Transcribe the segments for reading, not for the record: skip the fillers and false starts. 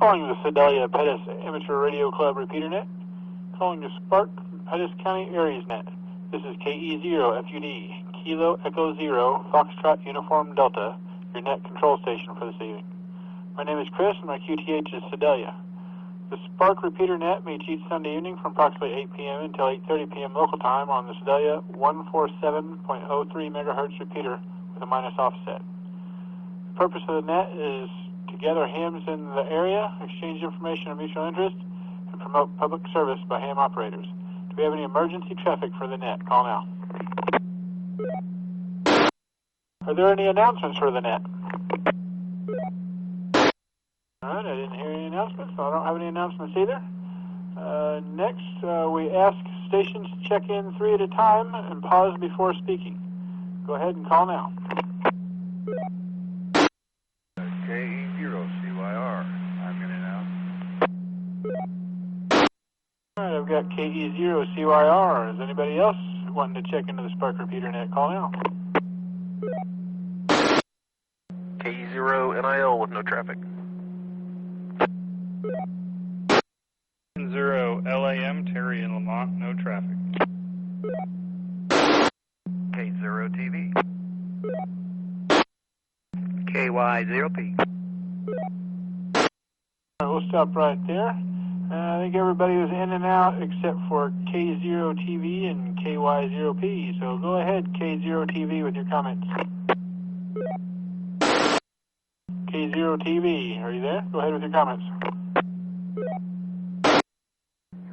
Calling the Sedalia Pettis Amateur Radio Club repeater net. Calling the Spark Pettis County Aries net. This is KE0 FUD, Kilo Echo 0, Foxtrot Uniform Delta, your net control station for this evening. My name is Chris and my QTH is Sedalia. The Spark repeater net meets each Sunday evening from approximately 8 p.m. until 8:30 p.m. local time on the Sedalia 147.03 megahertz repeater with a minus offset. The purpose of the net is to gather hams in the area, exchange information of mutual interest, and promote public service by ham operators. Do we have any emergency traffic for the net? Call now. Are there any announcements for the net? All right, I didn't hear any announcements, so I don't have any announcements either. Next, we ask stations to check in 3 at a time and pause before speaking. Go ahead and call now. KE0CYR, I'm in and out. All right, I've got KE0CYR. Is anybody else wanting to check into the Spark repeater net? Call now. KE0NIL with no traffic. 0 LAM, Terry and Lamont, no traffic. K0TV. KY0P. All right, we'll stop right there. I think everybody was in and out except for K0TV and KY0P. So go ahead, K0TV, with your comments. K0TV, are you there? Go ahead with your comments.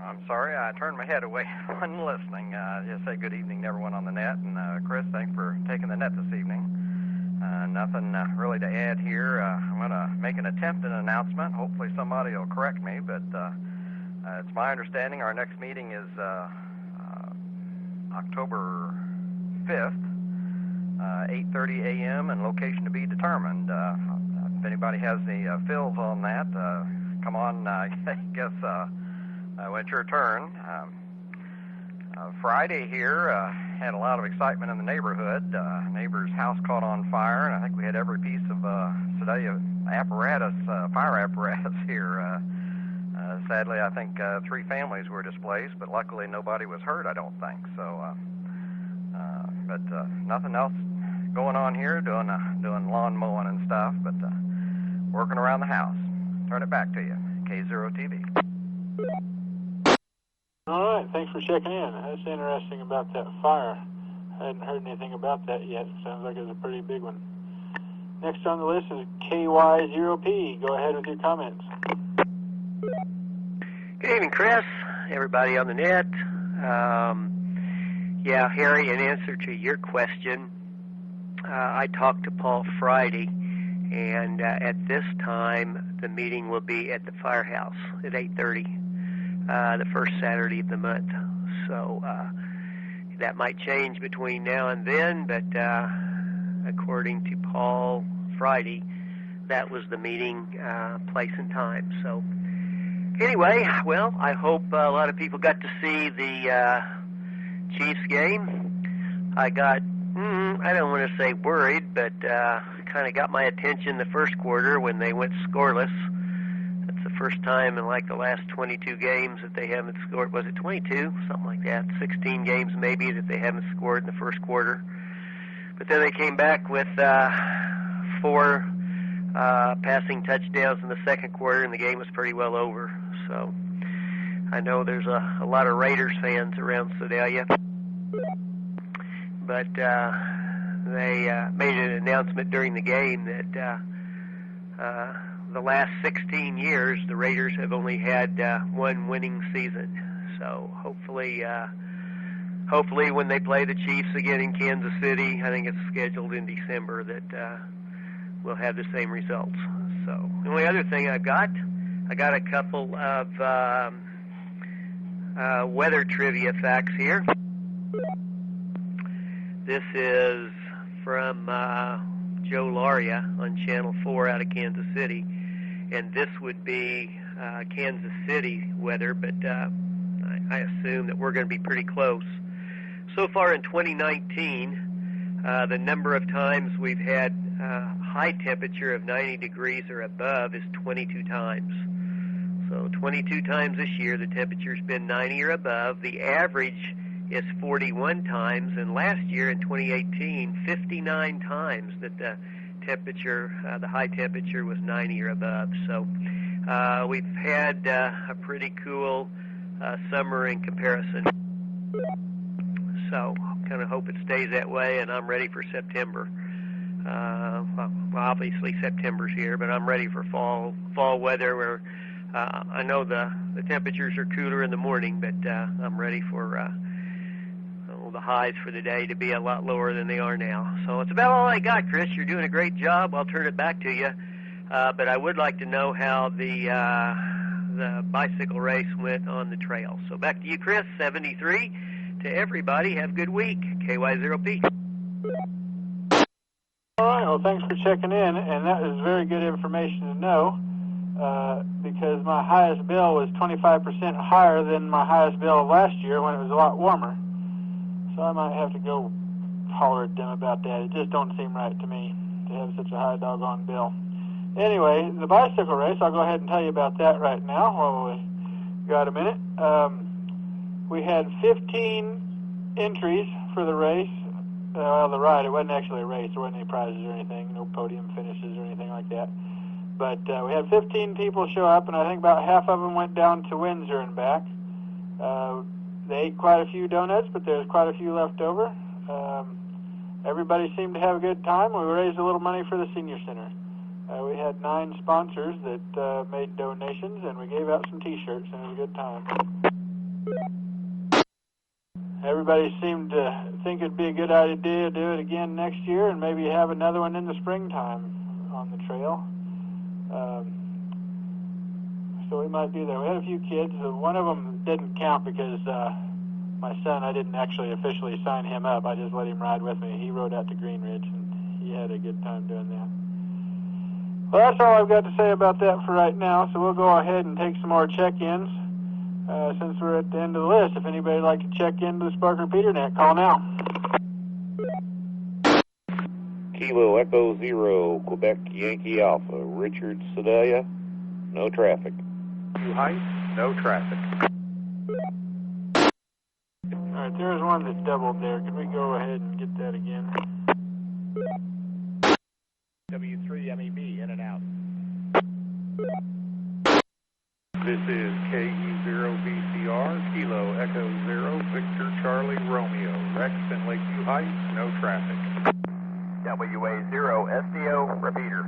I'm sorry, I turned my head away. I wasn't listening. Just say good evening to everyone on the net. And Chris, thanks for taking the net this evening. Nothing really to add here. I'm going to make an attempt at an announcement. Hopefully somebody will correct me, but it's my understanding our next meeting is October 5th, 8:30 a.m. and location to be determined. If anybody has any fills on that, come on, I guess when it's your turn. Friday here had a lot of excitement in the neighborhood. Neighbor's house caught on fire, and I think we had every piece of Sedalia apparatus, fire apparatus here. Sadly, I think 3 families were displaced, but luckily nobody was hurt, I don't think. So, but nothing else going on here, doing lawn mowing and stuff, but working around the house. Turn it back to you, K0TV. All right, thanks for checking in. That's interesting about that fire. I hadn't heard anything about that yet. Sounds like it's a pretty big one. Next on the list is KY0P. Go ahead with your comments. Good evening, Chris. Everybody on the net. Yeah, Harry, in answer to your question, I talked to Paul Friday, and at this time, the meeting will be at the firehouse at 8:30. The first Saturday of the month. So that might change between now and then, but according to Paul Friday, that was the meeting place and time. So anyway, well, I hope a lot of people got to see the Chiefs game. I got, I don't want to say worried, but kind of got my attention the first quarter when they went scoreless. First time in like the last 22 games that they haven't scored. Was it 22? Something like that. 16 games maybe that they haven't scored in the first quarter. But then they came back with 4 passing touchdowns in the second quarter, and the game was pretty well over. So I know there's a lot of Raiders fans around Sedalia. But they made an announcement during the game that the last 16 years, the Raiders have only had 1 winning season. So hopefully when they play the Chiefs again in Kansas City, I think it's scheduled in December, that we'll have the same results. So the only other thing I got a couple of weather trivia facts here. This is from Joe Laria on Channel 4 out of Kansas City. And this would be Kansas City weather, but I assume that we're going to be pretty close. So far in 2019, the number of times we've had high temperature of 90 degrees or above is 22 times. So 22 times this year the temperature's been 90 or above. The average is 41 times, and last year in 2018, 59 times that the temperature, the high temperature was 90 or above. So we've had a pretty cool summer in comparison. So kind of hope it stays that way, and I'm ready for September. Well, obviously September's here, but I'm ready for fall weather where I know the temperatures are cooler in the morning, but I'm ready for the highs for the day to be a lot lower than they are now. So it's about all I got, Chris. You're doing a great job. I'll turn it back to you. But I would like to know how the bicycle race went on the trail. So back to you, Chris. 73. To everybody, have a good week. KY0P. All right, well, thanks for checking in, and that is very good information to know, because my highest bill was 25% higher than my highest bill of last year when it was a lot warmer. So I might have to go holler at them about that. It just don't seem right to me to have such a high doggone bill. Anyway, the bicycle race, I'll go ahead and tell you about that right now while we got a minute. We had 15 entries for the race. Well, the ride, it wasn't actually a race. There wasn't any prizes or anything, no podium finishes or anything like that. But we had 15 people show up, and I think about half of them went down to Windsor and back. They ate quite a few donuts, but there's quite a few left over. Everybody seemed to have a good time. We raised a little money for the senior center. We had 9 sponsors that made donations, and we gave out some T-shirts, and it was a good time. Everybody seemed to think it'd be a good idea to do it again next year and maybe have another one in the springtime on the trail. So we might do that. We had a few kids. One of them didn't count because my son, I didn't actually officially sign him up. I just let him ride with me. He rode out to Green Ridge, and he had a good time doing that. Well, that's all I've got to say about that for right now, so we'll go ahead and take some more check-ins. Since we're at the end of the list, if anybody'd like to check into the Spark Repeater Net, call now. Kilo Echo Zero, Quebec Yankee Alpha, Richard Sedalia, no traffic. New height, no traffic. All right, there's one that doubled there. Can we go ahead and get that again? W3MEB, in and out. This is KE0VCR, Kilo Echo Zero, Victor Charlie Romeo, Rex and Lakeview Heights, no traffic. WA0 SDO, repeater.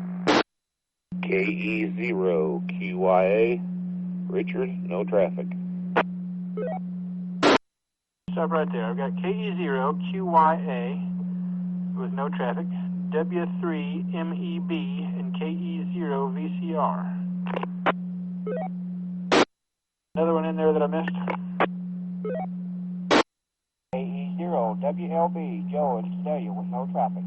KE0 QYA, Richard, no traffic. Stop right there. I've got KE0 QYA with no traffic, W3 MEB, and KE0 VCR. Another one in there that I missed? KE0 WLB, Joe and Sedalia with no traffic.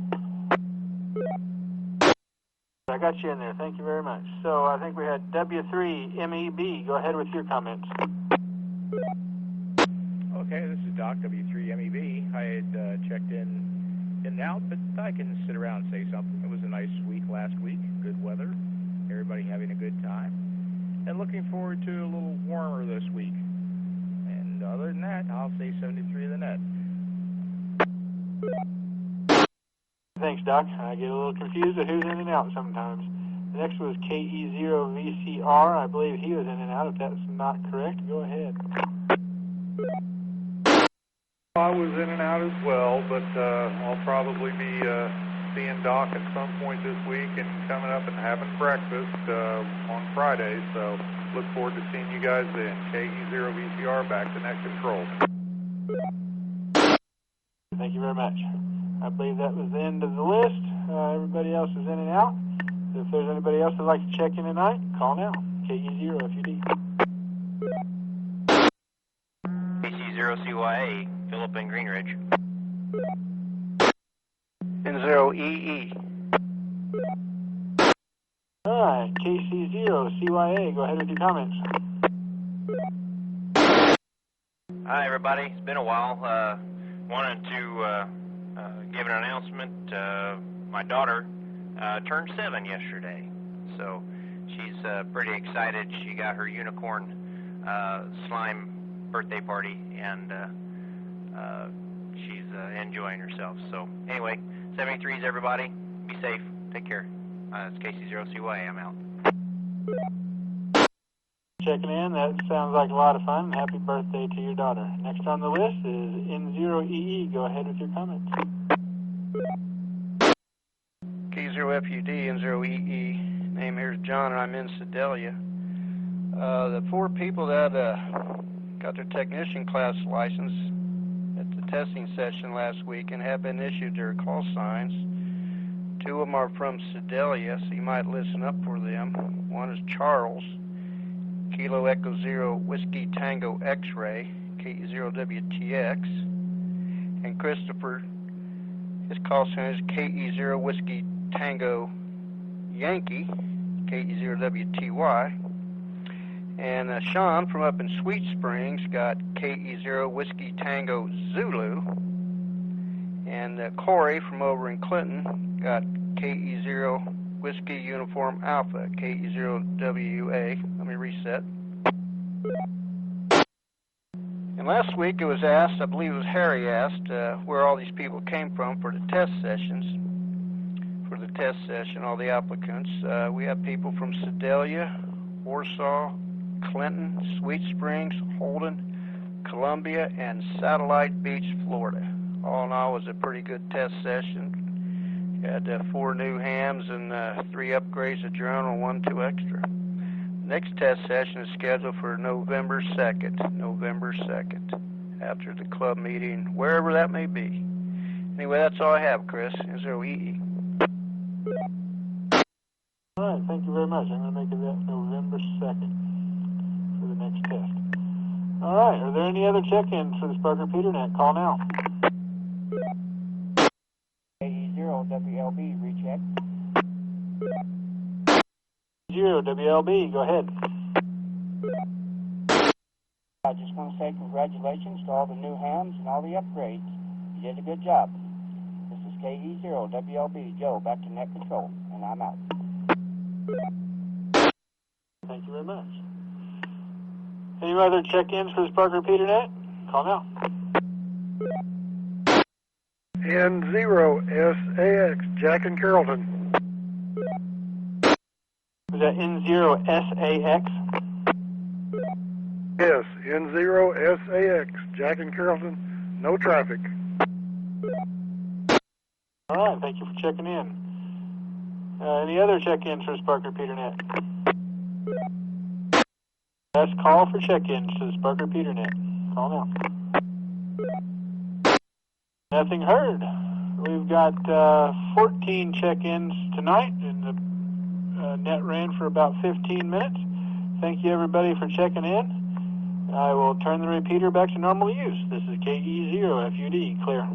I got you in there. Thank you very much. So I think we had W3 MEB. Go ahead with your comments. Okay, this is Doc, W3 MEB. I had checked in and out, but I can sit around and say something. It was a nice week last week, good weather, everybody having a good time, and looking forward to a little warmer this week. And other than that, I'll say 73 of the net. Thanks, Doc. I get a little confused with who's in and out sometimes. The next was KE0VCR. I believe he was in and out. If that's not correct, go ahead. I was in and out as well, but I'll probably be seeing Doc at some point this week and coming up and having breakfast on Friday, so look forward to seeing you guys then. KE0VCR back to net control. Thank you very much. I believe that was the end of the list. Everybody else is in and out. If there's anybody else that'd like to check in tonight, call now. KE0FUD. KC0CYA, Philip and Greenridge. N0EE. All right, KC0CYA, go ahead with your comments. Hi, everybody. It's been a while. Wanted to give an announcement. My daughter turned 7 yesterday, so she's pretty excited. She got her unicorn slime birthday party, and she's enjoying herself. So anyway, 73s, everybody, be safe. Take care. It's KC0CY. I'm out. Checking in. That sounds like a lot of fun. Happy birthday to your daughter. Next on the list is N0EE. Go ahead with your comments. K0FUD, N0EE. Name here is John, and I'm in Sedalia. The 4 people that got their technician class license at the testing session last week and have been issued their call signs. 2 of them are from Sedalia, so you might listen up for them. One is Charles, Kilo Echo Zero Whiskey Tango X-Ray, KE0WTX, and Christopher, his call sign is KE0 Whiskey Tango Yankee, KE0WTY, and Sean from up in Sweet Springs got KE0 Whiskey Tango Zulu, and Corey from over in Clinton got KE0 Whiskey Uniform Alpha, KE0WA. Let me reset. And last week it was asked, I believe it was Harry asked, where all these people came from for the test sessions. For the test session, all the applicants. We have people from Sedalia, Warsaw, Clinton, Sweet Springs, Holden, Columbia, and Satellite Beach, Florida. All in all, it was a pretty good test session. Had 4 new hams and 3 upgrades of journal, 1 2 extra. Next test session is scheduled for November 2nd, after the club meeting, wherever that may be. Anyway, that's all I have, Chris. N0EE. All right, thank you very much. I'm going to make it that November 2nd for the next test. All right, are there any other check-ins for the Sparker PeterNet? Call now. KE0WLB, recheck. 0WLB, go ahead. I just want to say congratulations to all the new hams and all the upgrades. You did a good job. This is KE0WLB, Joe, back to net control, and I'm out. Thank you very much. Any other check-ins for the Sparker PeterNet? Call now. N0SAX, Jack and Carrollton. Was that N0SAX? Yes, N0SAX, Jack and Carrollton, no traffic. All right, thank you for checking in. Any other check-ins for Sparker PeterNet? Last call for check-ins to the Sparker PeterNet. Call now. Nothing heard. We've got 14 check-ins tonight, and the net ran for about 15 minutes. Thank you, everybody, for checking in. I will turn the repeater back to normal use. This is KE0FUD, clear.